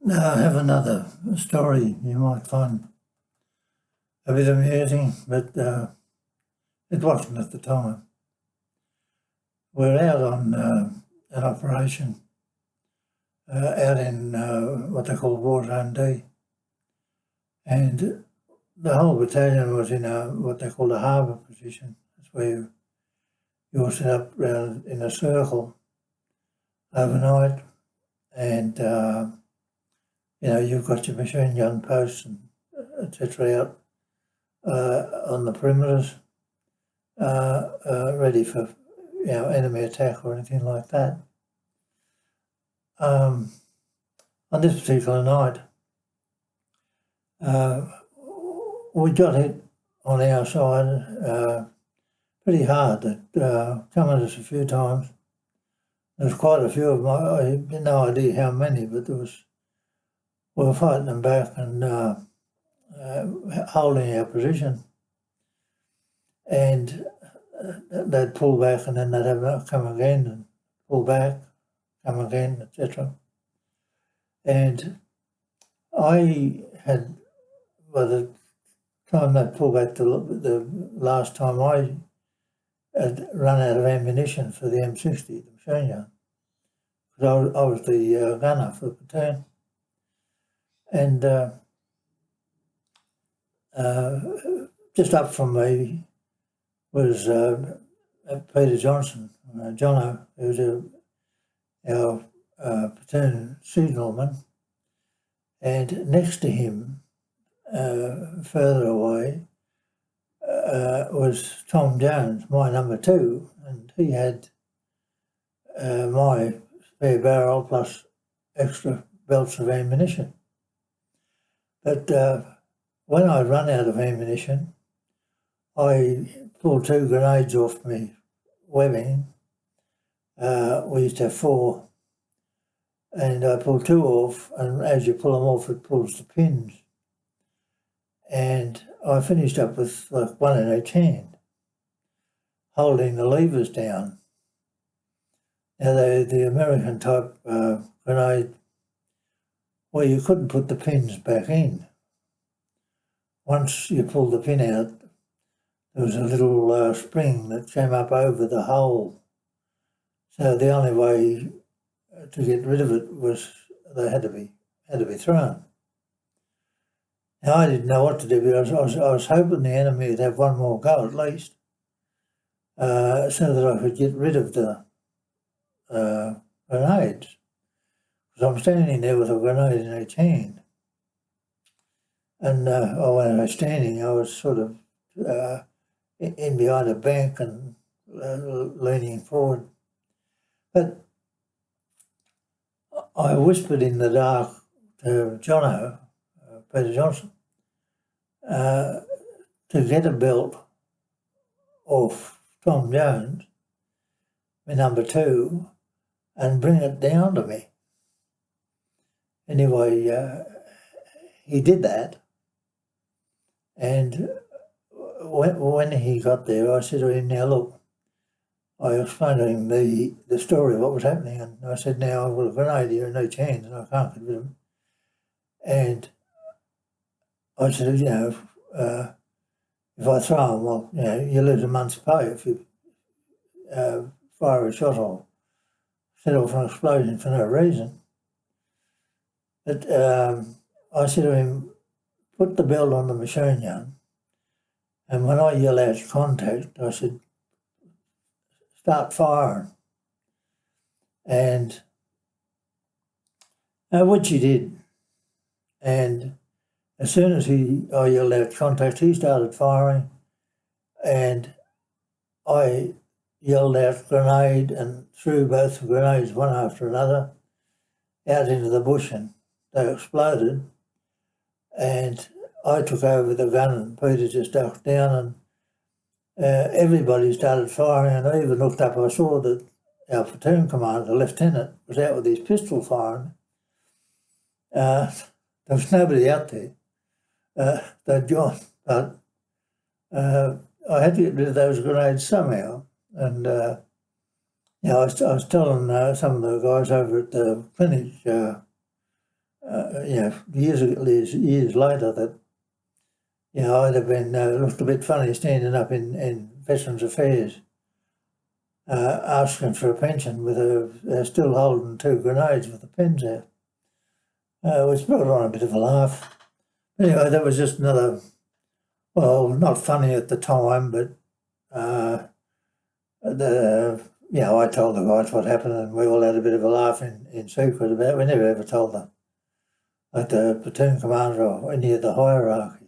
Now I have another story you might find a bit amusing, but it wasn't at the time. We're out on an operation out in what they call War Zone D, and the whole battalion was in what they call a harbour position. That's where you're set up round in a circle overnight, and you've got your machine gun posts and etc. out on the perimeters, ready for enemy attack or anything like that. On this particular night, we got hit on our side pretty hard. It come at us a few times. There was quite a few of them. I had no idea how many, but we were fighting them back and holding our position. And they'd pull back and then they'd have come again and pull back, come again, etc. And I had, by the time they pulled back the last time, I had run out of ammunition for the M60, the machine gun, because I was the gunner for the platoon. And just up from me was Peter Johnson, Jono, who was our platoon signalman, and next to him, further away, was Tom Jones, my number 2, and he had my spare barrel plus extra belts of ammunition. But when I run out of ammunition, I pulled 2 grenades off me webbing. We used to have 4, and I pulled 2 off, and as you pull them off, it pulls the pins. And I finished up with like 1 in each hand, holding the levers down. Now, the American type grenade, well, you couldn't put the pins back in. Once you pulled the pin out, there was a little spring that came up over the hole. So the only way to get rid of it was they had to be thrown. Now, I didn't know what to do, but I was hoping the enemy would have one more go at least, so that I could get rid of the grenades. Because I'm standing there with a grenade in each hand. And when I was standing, I was sort of in behind a bank and leaning forward. But I whispered in the dark to Jono, Peter Johnson, to get a belt off Tom Jones, my number 2, and bring it down to me. Anyway, he did that, and when he got there, I said to him, now look, I explained to him the story of what was happening, and I said, now I've got a grenade here in each hand and I can't get rid of him. And I said, if I throw him, well, you lose a month's pay if you fire a shot or set off an explosion for no reason. But I said to him, put the belt on the machine gun, and when I yell out contact, I said, start firing. And which he did. And as soon as I yelled out contact, he started firing, and I yelled out grenade and threw both the grenades one after another out into the bush, and they exploded. And I took over the gun and Peter just ducked down, and everybody started firing, and I even looked up. I saw that our platoon commander, the lieutenant, was out with his pistol firing. There was nobody out there. They'd gone, but I had to get rid of those grenades somehow. And I was telling some of the guys over at the clinic years later that, I'd have been looked a bit funny standing up in Veterans Affairs asking for a pension with still holding 2 grenades with the pins out. Which brought on a bit of a laugh. Anyway, that was just another, well, not funny at the time, but I told the guys what happened, and we all had a bit of a laugh in secret about it. We never ever told the platoon commander or any of the hierarchy.